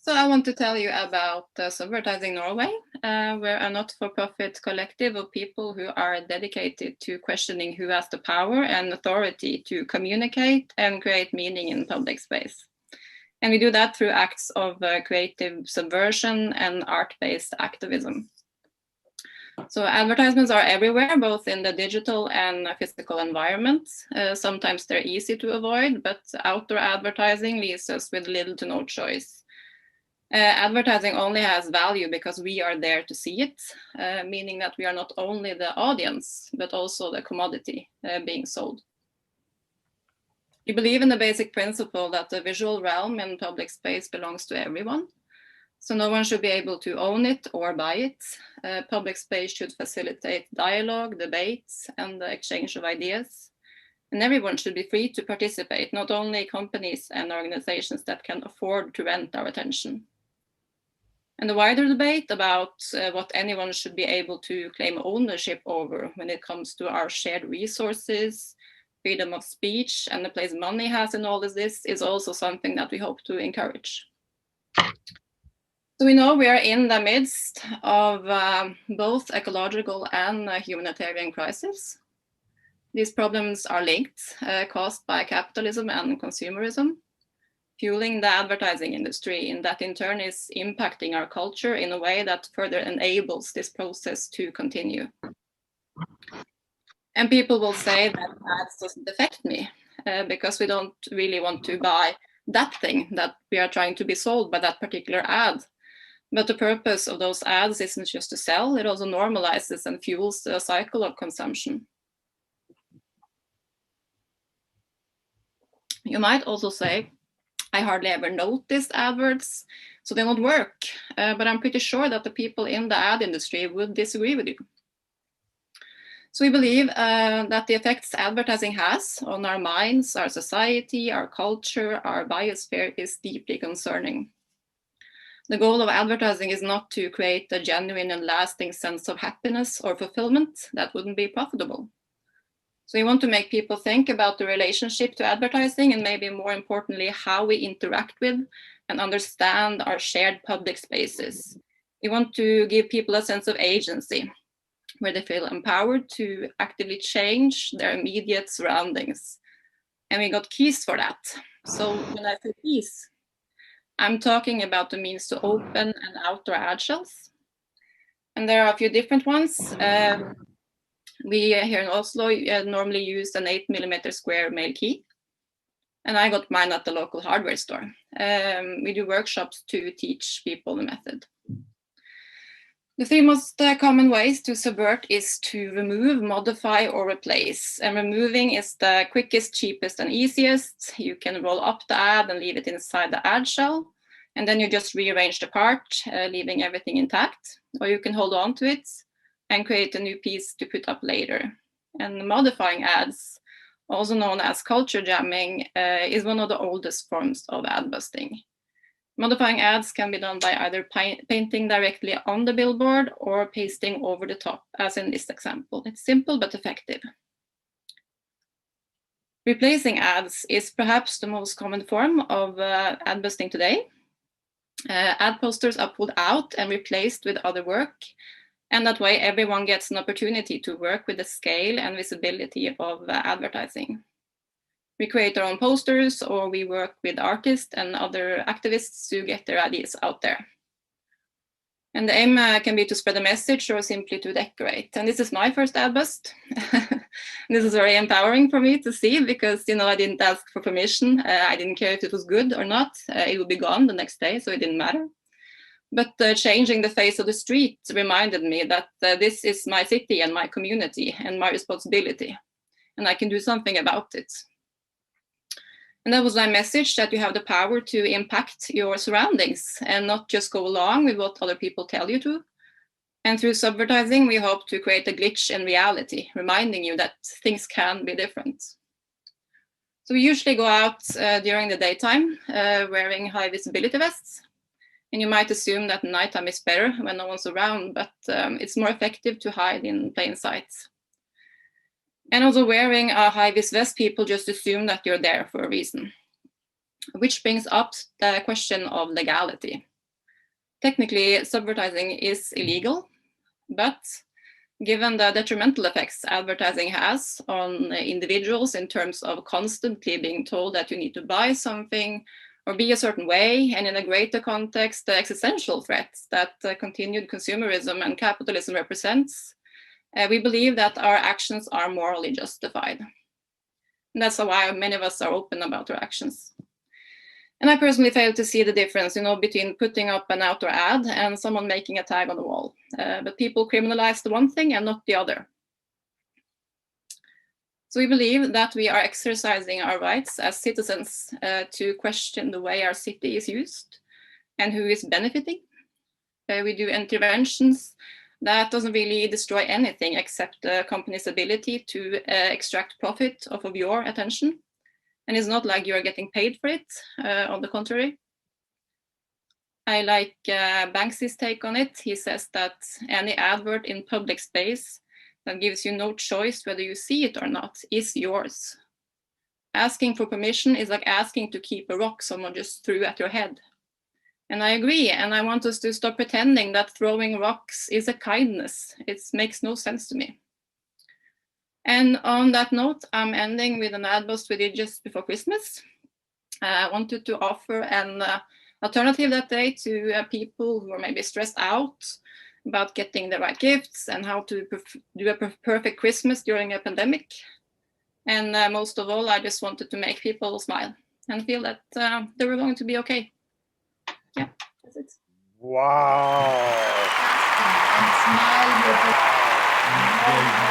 So I want to tell you about Subvertising Norway. We're a not-for-profit collective of people who are dedicated to questioning who has the power and authority to communicate and create meaning in public space. And we do that through acts of creative subversion and art-based activism. So advertisements are everywhere, both in the digital and physical environment. Sometimes they're easy to avoid, but outdoor advertising leaves us with little to no choice. Advertising only has value because we are there to see it, meaning that we are not only the audience, but also the commodity being sold. We believe in the basic principle that the visual realm in public space belongs to everyone. So no one should be able to own it or buy it. Public space should facilitate dialogue, debates, and the exchange of ideas. And everyone should be free to participate, not only companies and organizations that can afford to rent our attention. And the wider debate about what anyone should be able to claim ownership over when it comes to our shared resources, freedom of speech, and the place money has in all of this is also something that we hope to encourage. So we know we are in the midst of both ecological and humanitarian crisis. These problems are linked, caused by capitalism and consumerism, fueling the advertising industry, and that in turn is impacting our culture in a way that further enables this process to continue. And people will say that ads doesn't affect me because we don't really want to buy that thing that we are trying to be sold by that particular ad. But the purpose of those ads isn't just to sell, it also normalizes and fuels the cycle of consumption. You might also say, I hardly ever noticed adverts, so they don't work. But I'm pretty sure that the people in the ad industry would disagree with you. So we believe that the effects advertising has on our minds, our society, our culture, our biosphere is deeply concerning. The goal of advertising is not to create a genuine and lasting sense of happiness or fulfillment. That wouldn't be profitable. So we want to make people think about the relationship to advertising and maybe more importantly, how we interact with and understand our shared public spaces. We want to give people a sense of agency where they feel empowered to actively change their immediate surroundings. And we got keys for that. So when I say keys, I'm talking about the means to open and outdoor ad shells. And there are a few different ones. We here in Oslo normally use an 8mm square mail key. And I got mine at the local hardware store. We do workshops to teach people the method. The three most common ways to subvert is to remove, modify, or replace. And removing is the quickest, cheapest, and easiest. You can roll up the ad and leave it inside the ad shell. And then you just rearrange the part, leaving everything intact. Or you can hold on to it and create a new piece to put up later. And modifying ads, also known as culture jamming, is one of the oldest forms of ad busting. Modifying ads can be done by either painting directly on the billboard or pasting over the top, as in this example. It's simple but effective. Replacing ads is perhaps the most common form of ad busting today. Ad posters are pulled out and replaced with other work, and that way everyone gets an opportunity to work with the scale and visibility of advertising. We create our own posters, or we work with artists and other activists to get their ideas out there. And the aim can be to spread a message or simply to decorate. And this is my first ad bust. This is very empowering for me to see because, I didn't ask for permission. I didn't care if it was good or not. It would be gone the next day, so it didn't matter. But changing the face of the street reminded me that this is my city and my community and my responsibility. And I can do something about it. And that was my message, that you have the power to impact your surroundings and not just go along with what other people tell you to. And through subvertising, we hope to create a glitch in reality, reminding you that things can be different. So we usually go out during the daytime wearing high visibility vests. And you might assume that nighttime is better when no one's around, but it's more effective to hide in plain sight. And also wearing a high-vis vest, people just assume that you're there for a reason. Which brings up the question of legality. Technically, subvertising is illegal, but given the detrimental effects advertising has on individuals in terms of constantly being told that you need to buy something or be a certain way, and in a greater context, the existential threats that continued consumerism and capitalism represents, we believe that our actions are morally justified. And that's why many of us are open about our actions. And I personally fail to see the difference, between putting up an outdoor ad and someone making a tag on the wall. But people criminalize the one thing and not the other. So we believe that we are exercising our rights as citizens to question the way our city is used and who is benefiting. We do interventions that doesn't really destroy anything except the company's ability to extract profit off of your attention. And it's not like you're getting paid for it, on the contrary. I like Banksy's take on it. He says that any advert in public space that gives you no choice whether you see it or not is yours. Asking for permission is like asking to keep a rock someone just threw at your head. And I agree, and I want us to stop pretending that throwing rocks is a kindness. It makes no sense to me. And on that note, I'm ending with an ad bust we did just before Christmas. I wanted to offer an alternative that day to people who are maybe stressed out about getting the right gifts and how to do a perfect Christmas during a pandemic. And most of all, I just wanted to make people smile and feel that they were going to be okay. Yeah, that's it. Wow. And smile with it.